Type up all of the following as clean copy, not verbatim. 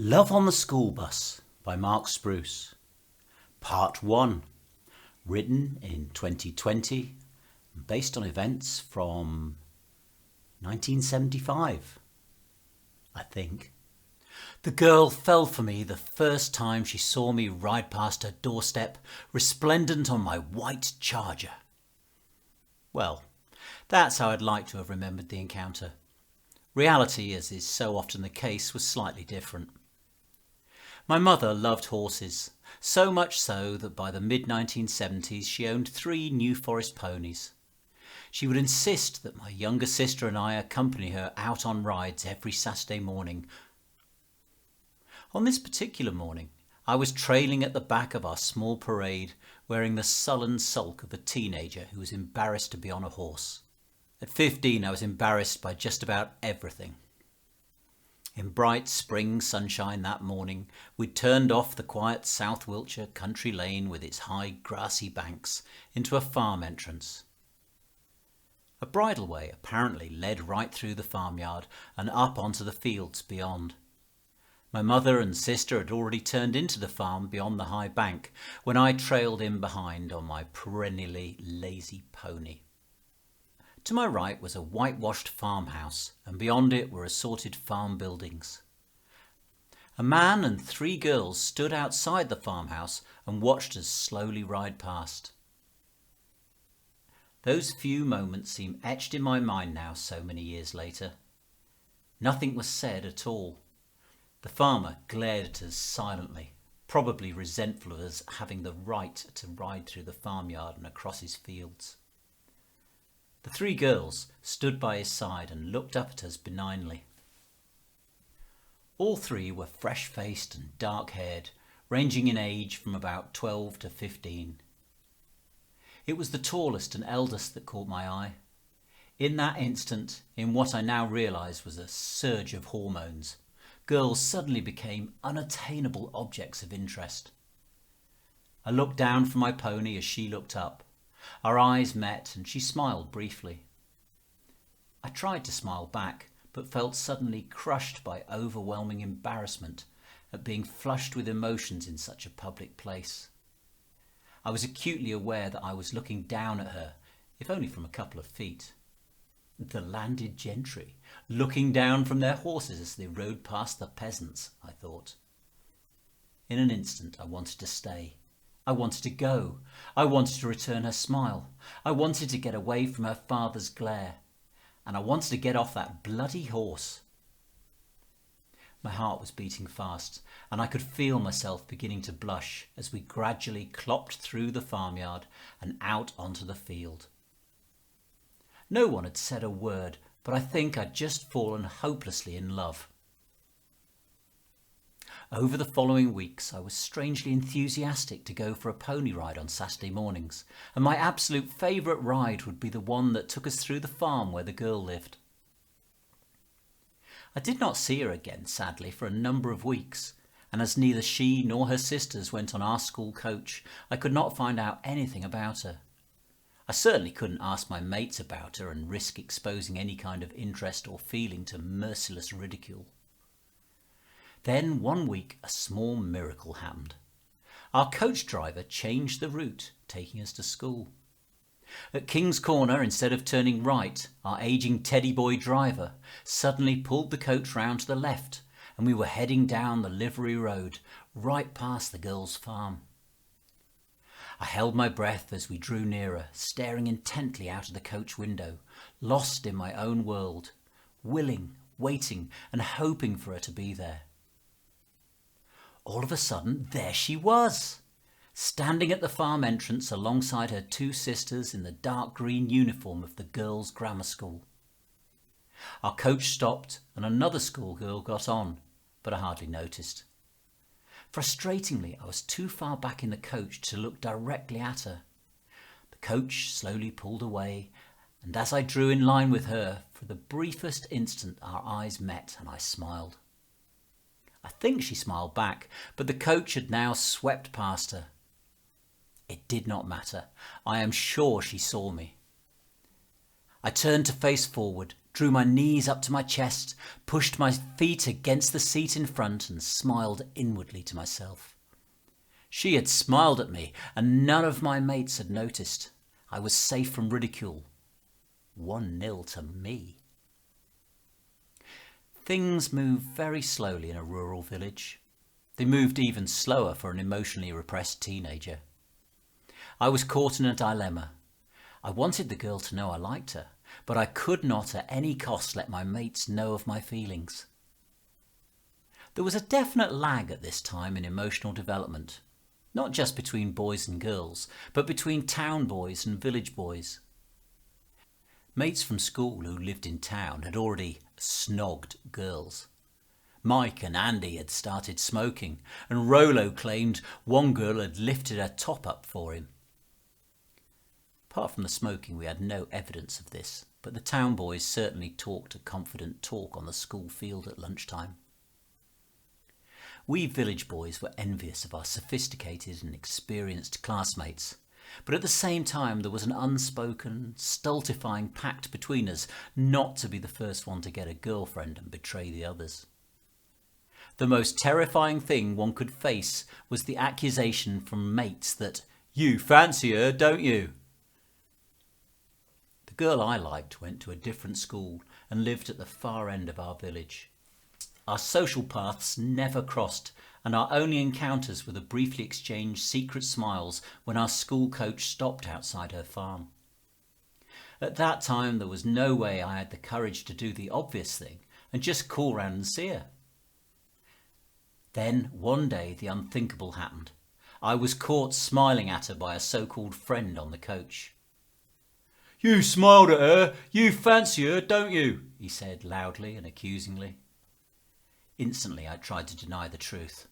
Love on the School Bus by Mark Spruce. Part 1. Written in 2020, based on events from 1975, I think. The girl fell for me the first time she saw me ride past her doorstep, resplendent on my white Charger. Well, that's how I'd like to have remembered the encounter. Reality, as is so often the case, was slightly different. My mother loved horses, so much so that by the mid-1970s she owned 3 New Forest ponies. She would insist that my younger sister and I accompany her out on rides every Saturday morning. On this particular morning, I was trailing at the back of our small parade, wearing the sullen sulk of a teenager who was embarrassed to be on a horse. At 15, I was embarrassed by just about everything. In bright spring sunshine that morning, we turned off the quiet South Wiltshire country lane with its high grassy banks into a farm entrance. A bridleway apparently led right through the farmyard and up onto the fields beyond. My mother and sister had already turned into the farm beyond the high bank when I trailed in behind on my perennially lazy pony. To my right was a whitewashed farmhouse, and beyond it were assorted farm buildings. A man and 3 girls stood outside the farmhouse and watched us slowly ride past. Those few moments seem etched in my mind now so many years later. Nothing was said at all. The farmer glared at us silently, probably resentful of us having the right to ride through the farmyard and across his fields. The 3 girls stood by his side and looked up at us benignly. All 3 were fresh-faced and dark-haired, ranging in age from about 12 to 15. It was the tallest and eldest that caught my eye. In that instant, in what I now realise was a surge of hormones, girls suddenly became unattainable objects of interest. I looked down from my pony as she looked up. Our eyes met and she smiled briefly. I tried to smile back, but felt suddenly crushed by overwhelming embarrassment at being flushed with emotions in such a public place. I was acutely aware that I was looking down at her, if only from a couple of feet. The landed gentry, looking down from their horses as they rode past the peasants, I thought. In an instant I wanted to stay. I wanted to go. I wanted to return her smile. I wanted to get away from her father's glare. And I wanted to get off that bloody horse. My heart was beating fast, and I could feel myself beginning to blush as we gradually clopped through the farmyard and out onto the field. No one had said a word, but I think I'd just fallen hopelessly in love. Over the following weeks, I was strangely enthusiastic to go for a pony ride on Saturday mornings, and my absolute favourite ride would be the one that took us through the farm where the girl lived. I did not see her again, sadly, for a number of weeks, and as neither she nor her sisters went on our school coach, I could not find out anything about her. I certainly couldn't ask my mates about her and risk exposing any kind of interest or feeling to merciless ridicule. Then one week a small miracle happened. Our coach driver changed the route, taking us to school. At King's Corner, instead of turning right, our ageing teddy boy driver suddenly pulled the coach round to the left, and we were heading down the Livery Road, right past the girls' farm. I held my breath as we drew nearer, staring intently out of the coach window, lost in my own world, willing, waiting, and hoping for her to be there. All of a sudden, there she was, standing at the farm entrance alongside her 2 sisters in the dark green uniform of the girls' grammar school. Our coach stopped and another schoolgirl got on, but I hardly noticed. Frustratingly, I was too far back in the coach to look directly at her. The coach slowly pulled away, and as I drew in line with her, for the briefest instant our eyes met and I smiled. I think she smiled back, but the coach had now swept past her. It did not matter. I am sure she saw me. I turned to face forward, drew my knees up to my chest, pushed my feet against the seat in front and smiled inwardly to myself. She had smiled at me and none of my mates had noticed. I was safe from ridicule. 1-0 to me. Things moved very slowly in a rural village. They moved even slower for an emotionally repressed teenager. I was caught in a dilemma. I wanted the girl to know I liked her, but I could not at any cost let my mates know of my feelings. There was a definite lag at this time in emotional development, not just between boys and girls, but between town boys and village boys. Mates from school who lived in town had already snogged girls. Mike and Andy had started smoking, and Rolo claimed one girl had lifted her top up for him. Apart from the smoking, we had no evidence of this, but the town boys certainly talked a confident talk on the school field at lunchtime. We village boys were envious of our sophisticated and experienced classmates, but at the same time there was an unspoken, stultifying pact between us not to be the first one to get a girlfriend and betray the others. The most terrifying thing one could face was the accusation from mates that, "You fancy her, don't you?" The girl I liked went to a different school and lived at the far end of our village. Our social paths never crossed, and our only encounters were the briefly exchanged secret smiles when our school coach stopped outside her farm. At that time there was no way I had the courage to do the obvious thing and just call round and see her. Then one day the unthinkable happened. I was caught smiling at her by a so-called friend on the coach. "You smiled at her, you fancy her, don't you?" he said loudly and accusingly. Instantly I tried to deny the truth.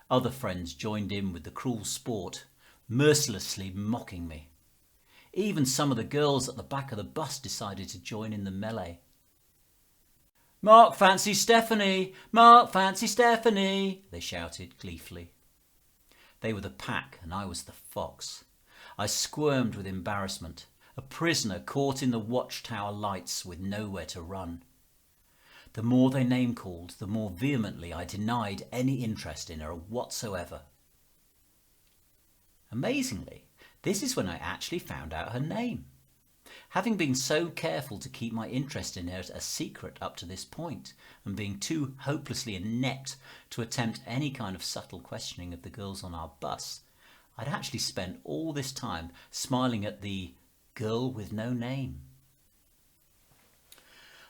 Other friends joined in with the cruel sport, mercilessly mocking me. Even some of the girls at the back of the bus decided to join in the melee. "Mark fancies Stephanie! Mark fancies Stephanie!" they shouted gleefully. They were the pack and I was the fox. I squirmed with embarrassment, a prisoner caught in the watchtower lights with nowhere to run. The more they name-called, the more vehemently I denied any interest in her whatsoever. Amazingly, this is when I actually found out her name. Having been so careful to keep my interest in her a secret up to this point, and being too hopelessly inept to attempt any kind of subtle questioning of the girls on our bus, I'd actually spent all this time smiling at the girl with no name.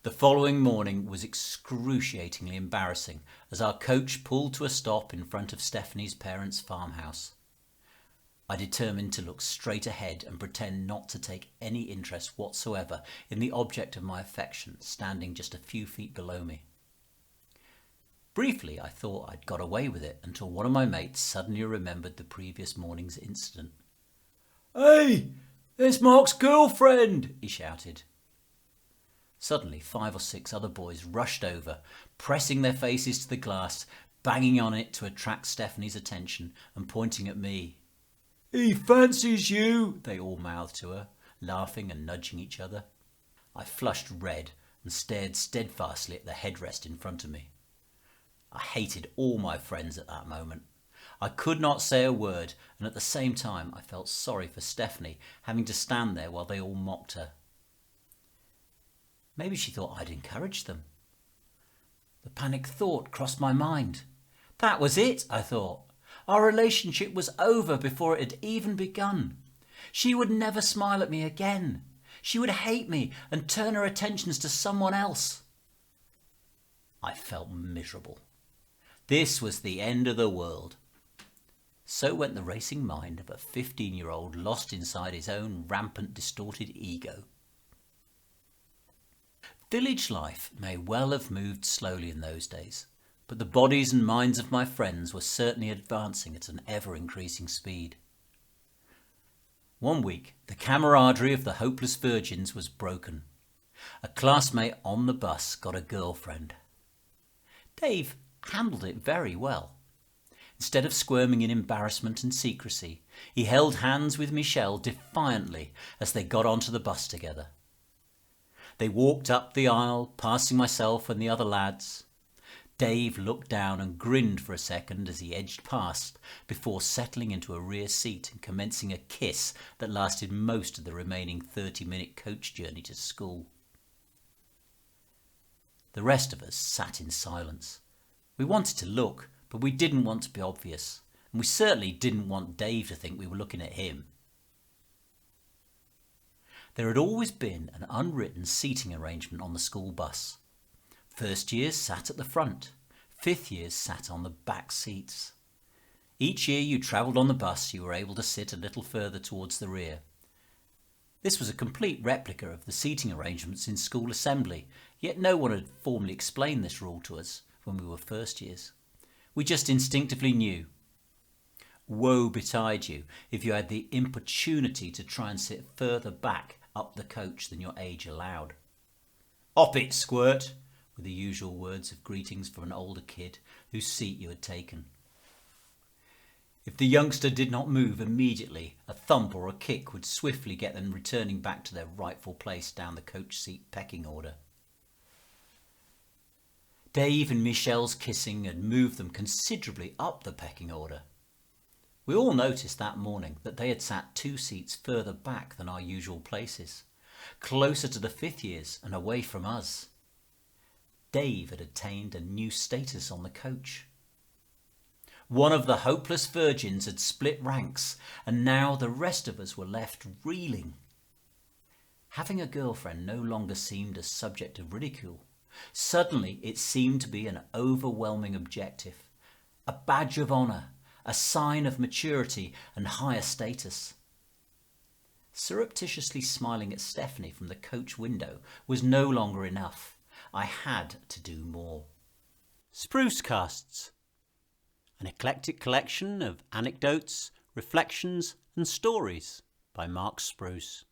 The following morning was excruciatingly embarrassing as our coach pulled to a stop in front of Stephanie's parents' farmhouse. I determined to look straight ahead and pretend not to take any interest whatsoever in the object of my affection standing just a few feet below me. Briefly, I thought I'd got away with it until one of my mates suddenly remembered the previous morning's incident. "Hey, there's Mark's girlfriend!" he shouted. Suddenly 5 or 6 other boys rushed over, pressing their faces to the glass, banging on it to attract Stephanie's attention and pointing at me. "He fancies you," they all mouthed to her, laughing and nudging each other. I flushed red and stared steadfastly at the headrest in front of me. I hated all my friends at that moment. I could not say a word, and at the same time I felt sorry for Stephanie having to stand there while they all mocked her. Maybe she thought I'd encouraged them. The panicked thought crossed my mind. That was it, I thought. Our relationship was over before it had even begun. She would never smile at me again. She would hate me and turn her attentions to someone else. I felt miserable. This was the end of the world. So went the racing mind of a 15-year-old lost inside his own rampant, distorted ego. Village life may well have moved slowly in those days, but the bodies and minds of my friends were certainly advancing at an ever-increasing speed. One week, the camaraderie of the hopeless virgins was broken. A classmate on the bus got a girlfriend. Dave handled it very well. Instead of squirming in embarrassment and secrecy, he held hands with Michelle defiantly as they got onto the bus together. They walked up the aisle, passing myself and the other lads. Dave looked down and grinned for a second as he edged past, before settling into a rear seat and commencing a kiss that lasted most of the remaining 30-minute coach journey to school. The rest of us sat in silence. We wanted to look, but we didn't want to be obvious, and we certainly didn't want Dave to think we were looking at him. There had always been an unwritten seating arrangement on the school bus. First years sat at the front, fifth years sat on the back seats. Each year you travelled on the bus, you were able to sit a little further towards the rear. This was a complete replica of the seating arrangements in school assembly, yet no one had formally explained this rule to us when we were first years. We just instinctively knew. Woe betide you if you had the importunity to try and sit further back up the coach than your age allowed. "Hop it, squirt," were the usual words of greetings from an older kid whose seat you had taken. If the youngster did not move immediately, a thump or a kick would swiftly get them returning back to their rightful place down the coach seat pecking order. Dave and Michelle's kissing had moved them considerably up the pecking order. We all noticed that morning that they had sat 2 seats further back than our usual places, closer to the fifth years and away from us. Dave had attained a new status on the coach. One of the hopeless virgins had split ranks, and now the rest of us were left reeling. Having a girlfriend no longer seemed a subject of ridicule. Suddenly it seemed to be an overwhelming objective, a badge of honour, a sign of maturity and higher status. Surreptitiously smiling at Stephanie from the coach window was no longer enough. I had to do more. Spruce Casts, an eclectic collection of anecdotes, reflections and stories by Mark Spruce.